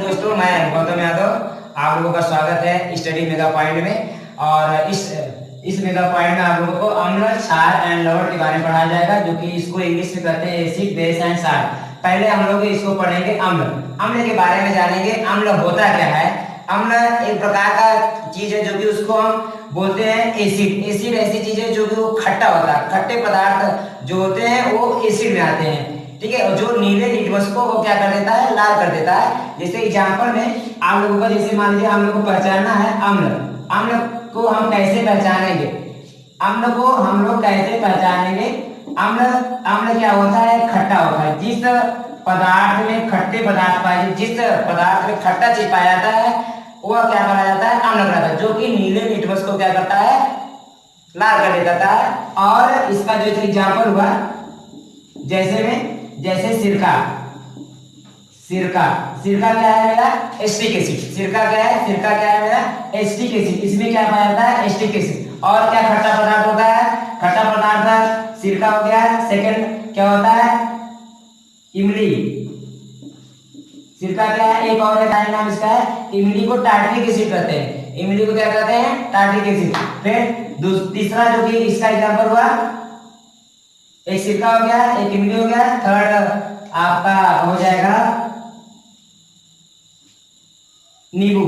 दोस्तों, मैं गौतम यादव आप लोगों का स्वागत है स्टडी मेगा पॉइंट में। और इस मेगा पॉइंट में आप लोगों को अम्ल, क्षार एंड लवण के बारे में पढ़ाया जाएगा, जो कि इसको इंग्लिश में कहते हैं एसिड, बेस एंड क्षार। पहले हम लोग इसको पढ़ेंगे अम्ल। अम्ल के बारे में जानेंगे। अम्ल होता क्या है? अम्ल एक प्रकार का चीज है जो कि उसको हम बोलते हैं एसिड। एसिड ऐसी चीज है जो कि वो खट्टा होता है। खट्टे पदार्थ जो होते हैं वो एसिड में आते हैं, ठीक है। और जो नीले लिटमस को वो क्या कर देता है? लाल कर देता है। जैसे एग्जांपल में आप लोगों का, जैसे मान लीजिए हम लोग को पहचानना है अम्ल। अम्ल को हम कैसे पहचानेंगे? अम्ल को हम लोग कैसे पहचानेंगे? अम्ल अम्ल क्या होता है? खट्टा होता है। जिस पदार्थ में खट्टे पदार्थ पाए, जिस पदार्थ में खट्टा चीज पाया जाता है वह क्या कहा जाता है? अम्ल कहलाता है। जो कि नीले लिटमस को क्या करता है? लाल कर देता है। और इसका जो एग्जांपल हुआ, जैसे सिरका। सिरका क्या है मेरा? Acetic acid. सिरका क्या है मेरा? Acetic acid. इसमें क्या पाया जाता है? Acetic acid. और क्या खट्टा पदार्थ होता है? खट्टा पदार्थ सिरका हो गया। सेकंड क्या होता है? इमली। सिरका क्या है? एक और है नाम इसका है, इमली को टार्ट्रिक एसिड कहते हैं। इमली को क्या कहते हैं? Tartaric acid. फिर तीसरा जो कि इसका एग्जांपल हुआ, एक सिरका हो गया, एक इमली हो गया। थर्ड आपका हो जाएगा नींबू।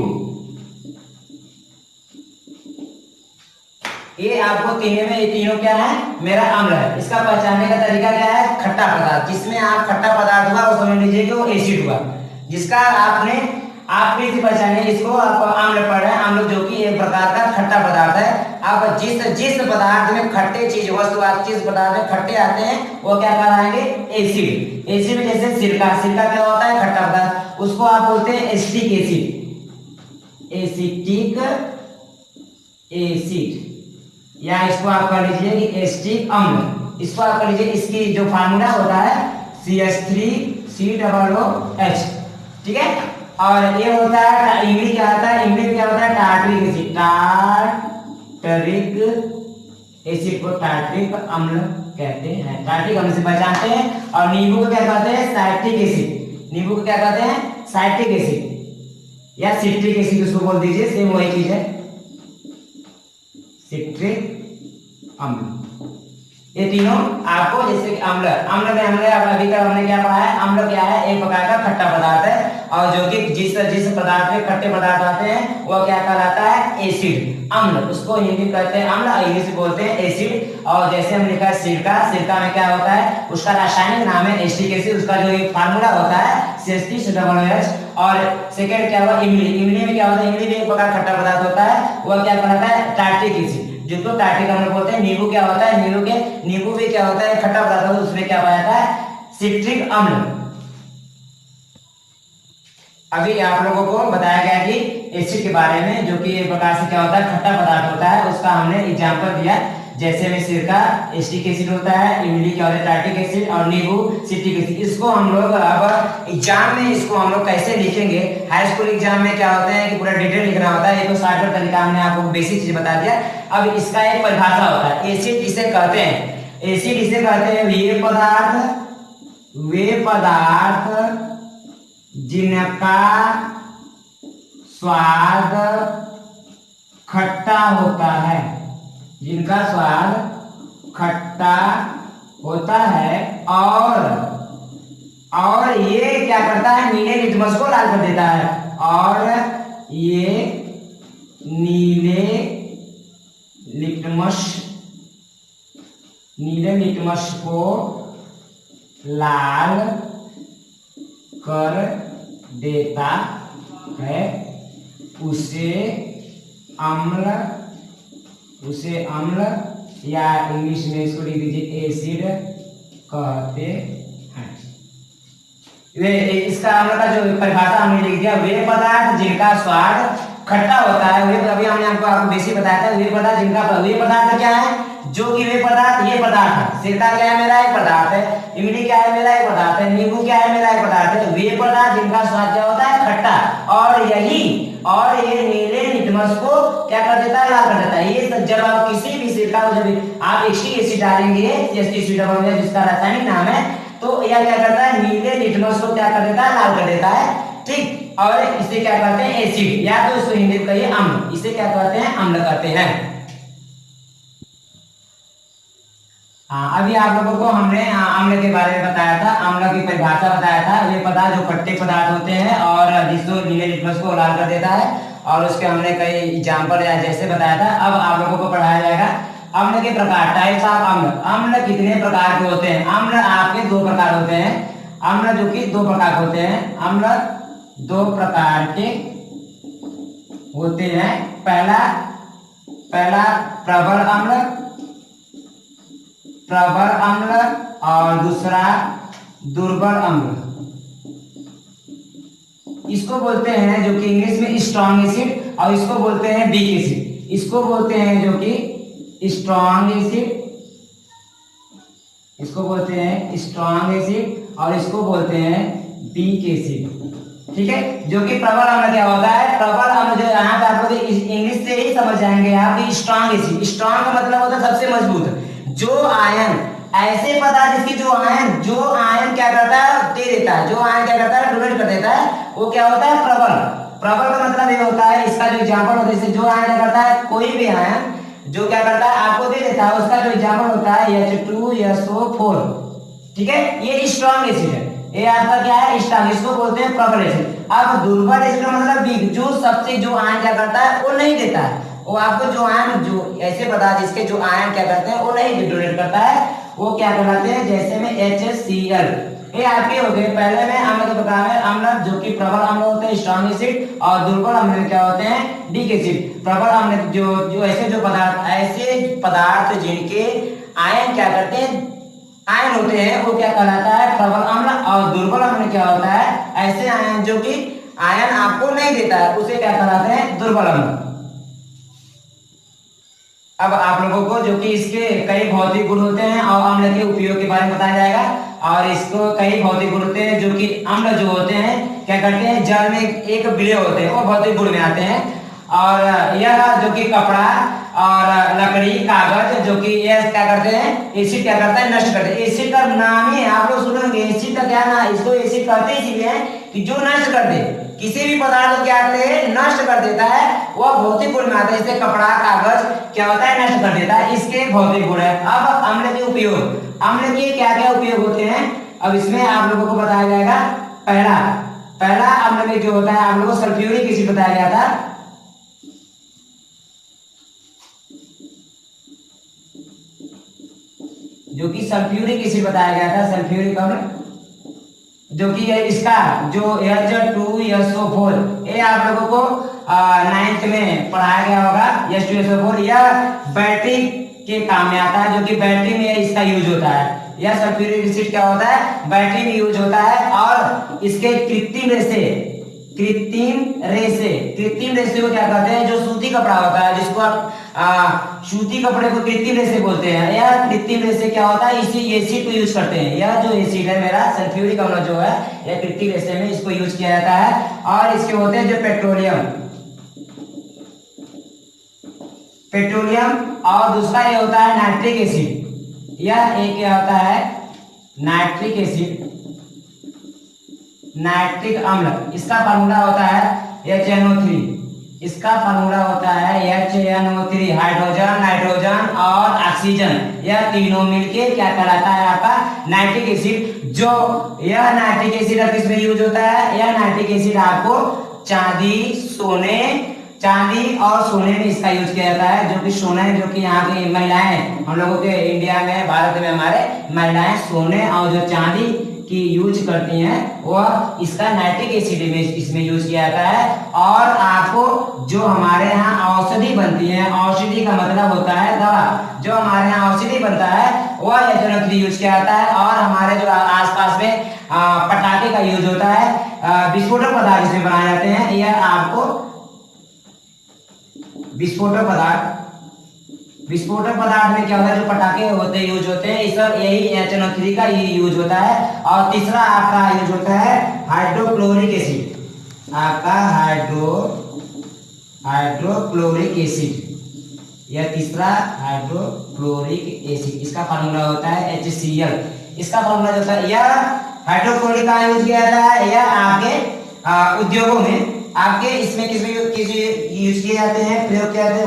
ये आपको तीनों में, ये तीनों क्या है? मेरा अम्ल है। इसका पहचानने का तरीका क्या है? खट्टा पदार्थ। जिसमें आप खट्टा पदार्थ हुआ वो समझ लीजिए कि वो एसिड हुआ। जिसका आपने इसे पहचाने, इसको आप अम्ल पढ़ रहे हैं। अम्ल जो कि एक प्रकार का खट्टा पदार्थ है। आप जिस पदार्थ में खट्टे चीज वस्तु, जिस पदार्थ में खट्टे आते हैं वो क्या कहलाएंगे? एसिड। एसिड में जैसे सिरका क्या होता है? खट्टा पदार्थ। उसको आप बोलते हैं एसिटिक एसिड। एसिटिक एसिड, या इसको आप कर लीजिए कि एसिटिक अम्ल। इसको आप कर लीजिए, इसकी जो फार्मूला होता है CH3COOH, ठीक है। और ये होता है इमली। क्या होता है? इमली में क्या होता है? Tartaric acid. टार्ट्रिक एसिड को टार्ट्रिक अम्ल कहते हैं। टार्ट्रिक अम्ल से पहचानते हैं। और नींबू को क्या कहते हैं? Citric acid. नींबू को क्या कहते हैं? साइट्रिक एसिड या सिट्रिक एसिड उसको बोल दीजिए, सेम वही चीज है, सिट्रिक अम्ल। ये तीनों आपको, जैसे कि अम्ल में हमने अभी तक हमने क्या पढ़ा है? अम्ल क्या है? एक प्रकार का खट्टा पदार्थ है। और जो कि जिस पदार्थ में खट्टे पदार्थ आते हैं वह क्या कहलाता है? एसिड। अम्ल, उसको हिंदी में कहते हैं अम्ल, इंग्लिश में बोलते हैं एसिड। और जैसे हम लिखा है सिरका में क्या होता है? उसका रासायनिक नाम है एसिटिक एसिड। उसका जो एक फार्मूला होता है CH3COOH। और सेकंड क्या हुआ? इमली में क्या होता है? इमली भी एक प्रकार खट्टा पदार्थ होता है, वह क्या कहलाता है? टार्ट्रिक एसिड, जिसको टार्ट्रिक अम्ल बोलते हैं। नींबू क्या होता है? नींबू भी क्या होता है? खट्टा पदार्थ होता है, उसमें क्या पाया जाता है? सिट्रिक अम्ल। अभी आप लोगों को बताया गया कि एसिड के बारे में, जो कि एक प्रकार से क्या होता है? खट्टा पदार्थ होता है। उसका हमने एग्जांपल दिया, जैसे में सिरका एसिटिक एसिड होता है, इमली क्या होता है? टार्ट्रिक एसिड, और नींबू सिट्रिक एसिड। इसको हम लोग अब एग्जाम में इसको हम लोग कैसे लिखेंगे? हाई स्कूल एग्जाम में क्या होता है कि पूरा डिटेल लिखना होता है। ये तो शॉर्टकट तरीका हमने आपको बेसिक चीज बता दिया। अब इसका एक परिभाषा होता है। एसिड इसे कहते हैं, एसिड इसे कहते हैं वे पदार्थ जिनका स्वाद खट्टा होता है, जिनका स्वाद खट्टा होता है। और ये क्या करता है? नीले लिटमस को लाल कर देता है। और ये नीले लिटमस को लाल कर देता है। उसे अम्ल या इंग्लिश में इसको लिख दीजिए एसिड कहते हैं। इसका अम्ल का जो परिभाषा हमने लिख दिया, वे पदार्थ जिनका स्वाद खट्टा होता है। वे अभी हमने आपको बेसिक बताया था। वे पदार्थ जिनका, वे पदार्थ क्या है? जो कि वे पदार्थ, ये पदार्थ है। सिरका क्या है? मेरा एक पदार्थ है। इमली क्या है? मेरा एक पदार्थ है। नींबू क्या है? मेरा एक पदार्थ है। वे पदार्थ जिनका स्वाद क्या होता है? खट्टा। और ये नीले लिटमस को क्या कर देता है? लाल कर देता है। ये जब आप किसी भी सिरका को, जब आप एसिटिक एसिड डालेंगे, जिसका रासायनिक नाम है, तो यह क्या करता है? नीले लिटमस को क्या कर देता है? लाल कर देता है, ठीक। और इसे क्या कहते हैं एसिड, या तो इसको हिंदी में कहिए अम्ल, इसे क्या कहते हैं अम्ल कहते हैं। हाँ, अभी आप लोगों को हमने अम्ल के बारे में बताया था, अम्ल की परिभाषा बताया था। वे पदार्थ जो खट्टे पदार्थ होते हैं और जिसको नीले लिटमस को लाल कर देता है, और उसके हमने कई एग्जाम्पल या जैसे बताया था। अब आप लोगों को पढ़ाया जाएगा अम्ल के प्रकार, टाइप्स ऑफ अम्ल। अम्ल कितने प्रकार के होते हैं? अम्ल आपके दो प्रकार होते हैं, अम्ल जो कि दो प्रकार के होते हैं। अम्ल दो प्रकार के होते हैं। पहला प्रबल अम्ल और दूसरा दुर्बल अम्ल। इसको बोलते हैं जो कि इंग्लिश में स्ट्रॉन्ग एसिड, और इसको बोलते हैं वीक एसिड। इसको बोलते हैं जो कि स्ट्रॉन्ग एसिड, इसको बोलते हैं स्ट्रॉन्ग एसिड, और इसको बोलते हैं वीक एसिड। ठीक है, जो कि प्रबल अम्ल क्या होता है? प्रबल अम्ल जो यहाँ पे आपको इंग्लिश से ही समझ जाएंगे आप कि स्ट्रॉन्ग एसिड। स्ट्रॉन्ग का मतलब होता है सबसे मजबूत। जो आयन, ऐसे पदार्थ जिसकी जो आयन क्या करता है दे देता है, जो आयन क्या करता है डोनेट कर देता है, वो क्या होता है प्रबल। प्रबल का मतलब ये होता है, इसका जो एग्जांपल होता है, जैसे जो आयन क्या करता है, कोई भी आयन जो क्या करता है आपको दे देता है, उसका जो एग्जांपल होता है H2SO4। ठीक है, ये स्ट्रॉन्ग एसिड है। ये आपका क्या है स्ट्रॉन्ग, इसको बोलते हैं प्रबल एसिड। अब दुर्बल एसिड का मतलब वीक, जो सबसे जो आयन क्या करता है वो नहीं देता है, वो आपको जो आयन, जो ऐसे पदार्थ जिसके जो आयन क्या करते हैं वो नहीं डोनेट करता है, वो क्या कहलाते हैं? जैसे में HCl। ये आपके हो गए पहले में अम्ल के प्रकार में। अम्ल जो कि प्रबल अम्ल होते हैं स्ट्रॉन्ग एसिड, और दुर्बल अम्ल क्या होते हैं वीक एसिड। प्रबल अम्ल जो ऐसे पदार्थ जिनके आयन क्या करते हैं आयन होते हैं, वो क्या कहलाता है प्रबल अम्ल। और दुर्बल अम्ल क्या होता है? ऐसे आयन जो कि आयन आपको नहीं देता है, उसे क्या कहलाते हैं? दुर्बल अम्ल। अब आप लोगों को जो कि इसके कई भौतिक गुण होते हैं और अम्ल के उपयोग के बारे में बताया जाएगा। और इसको कई भौतिक गुण होते हैं जो कि अम्ल जो होते हैं क्या करते हैं, जल में एक विलय होते हैं, वो भौतिक गुण में आते हैं। और यह जो कि कपड़ा और लकड़ी, कागज, जो कि यह क्या करते हैं, एसिड क्या करता है, नष्ट करते हैं। एसिड का नाम ही आप लोग सुनेंगे, एसिड का क्या नाम, इसको एसिड कहते हैं इसीलिए कि जो नष्ट कर दे, किसी भी पदार्थ को क्या करते हैं, नष्ट कर देता है, वह भौतिक गुण में आता है। जैसे कपड़ा, कागज क्या होता है, नष्ट कर देता है, इसके भौतिक गुण है। अब अम्ल के उपयोग, अम्ल के क्या क्या उपयोग होते हैं, अब इसमें आप लोगों को बताया जाएगा। पहला अम्ल में जो होता है आप लोगों को सल्फ्यूरिक एसिड बताया गया था। जो कि सल्फ्यूरिक एसिड बताया गया था, सल्फ्यूरिक अम्ल, जो कि इसका जो H2SO4, ये आप लोगों को 9th में पढ़ाया गया होगा। H2SO4 यह बैटरी के काम में आता है, जो कि बैटरी में इसका यूज होता है। यह सल्फ्यूरिक एसिड क्या होता है, बैटरी में यूज होता है। और इसके कृत्रिम रेशे को क्या कहते हैं, जो सूती कपड़ा होता है, जिसको आप सूती कपड़े को कृत्रिम रेशे बोलते हैं। यह कृत्रिम रेशे क्या होता है, इसी एसिड को यूज करते हैं। यह जो एसिड है मेरा सल्फ्यूरिक अम्ल जो है, यह कृत्रिम रेशे में इसको यूज किया जाता है। और इसके होते हैं जो पेट्रोलियम, और दूसरा ये होता है नाइट्रिक एसिड। यह एक क्या होता है, नाइट्रिक एसिड, नाइट्रिक अम्ल। इसका फार्मूला होता है HNO3। इसका फार्मूला होता है HNO3, हाइड्रोजन, नाइट्रोजन और ऑक्सीजन, यह तीनों मिलके क्या कहलाता है आपका नाइट्रिक एसिड। जो यह नाइट्रिक एसिड किसमें यूज होता है, यह नाइट्रिक एसिड आपको चांदी और सोने में इसका यूज किया जाता है। जो कि सोना है, जो कि यहाँ की महिलाएं, हम लोगों के इंडिया में, भारत में हमारे महिलाएं सोने और जो चांदी की यूज करती हैं, वह इसका नाइट्रिक एसिड में इसमें यूज किया जाता है। और आपको जो हमारे यहाँ औषधि बनती है, औषधि का मतलब होता है दवा, जो हमारे यहाँ औषधि बनता है वह HNO3 यूज किया जाता है। और हमारे जो आसपास में पटाखे का यूज होता है, विस्फोटक पदार्थ इसमें बनाए जाते हैं। यह आपको विस्फोटक पदार्थ में क्या होता है, जो पटाखे होते हैं यूज होते हैं, इस सब यही HNO3 का यूज होता है। और तीसरा आपका यूज होता है हाइड्रोक्लोरिक एसिड। आपका हाइड्रोक्लोरिक एसिड, यह तीसरा हाइड्रोक्लोरिक एसिड, इसका फार्मूला होता है HCl। इसका फार्मूला जो होता है, यह हाइड्रोक्लोरिक का यूज किया जाता है। यह आपके उद्योगों में आपके इसमें किस यूज किए जाते हैं, प्रयोग किए जाते हैं,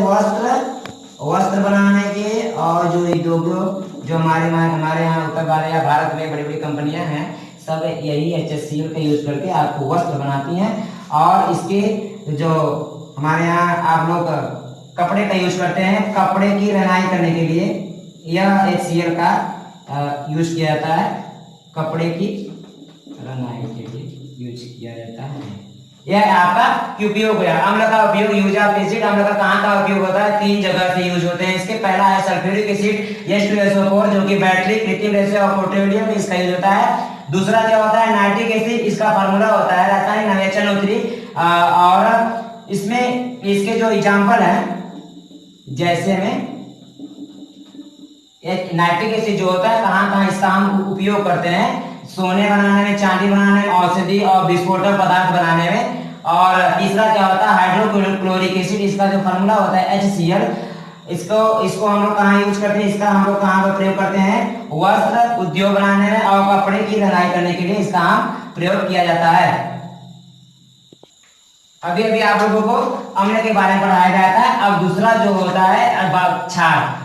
वस्त्र बनाने के, और जो उद्योग जो हमारे यहाँ उत्तर भारत या भारत में बड़ी बड़ी कंपनियां हैं, सब यही HCl का यूज करके आपको वस्त्र बनाती हैं। और इसके जो हमारे यहाँ आप लोग कपड़े का यूज करते हैं, कपड़े की रंगाई करने के लिए यह HCl का यूज किया जाता है, कपड़े की रंगाई के लिए यूज किया जाता है। यह आपका उपयोग है। अम्ल का उपयोग, यूज ऑफ एसिड, अम्ल का कहाँ का उपयोग होता है, 3 जगह से यूज होते हैं इसके। पहला है सल्फ्यूरिक एसिड H2SO4 जो कि बैटरी, कृत्रिम रेशे और पेट्रोलियम, इसका यूज होता है। दूसरा क्या होता है, नाइट्रिक एसिड, इसका फार्मूला होता है रासायनिक नाम HNO3। और इसमें इसके जो एग्जाम्पल है, जैसे में नाइट्रिक एसिड जो होता है कहाँ कहाँ इसका हम उपयोग करते हैं, सोने बनाने में, चांदी बनाने में, औषधि और विस्फोटक पदार्थ बनाने में। और तीसरा क्या होता है, हाइड्रोक्लोरिक एसिड, इसका जो फार्मूला होता है HCl। इसको हम लोग कहाँ यूज करते हैं, इसका हम लोग कहाँ पर प्रयोग करते हैं, वस्त्र उद्योग बनाने में और कपड़े की रंगाई करने के लिए इसका हम प्रयोग किया जाता है। अभी आप लोगों को अम्ल के बारे में पढ़ाया गया था। अब दूसरा जो होता है क्षार।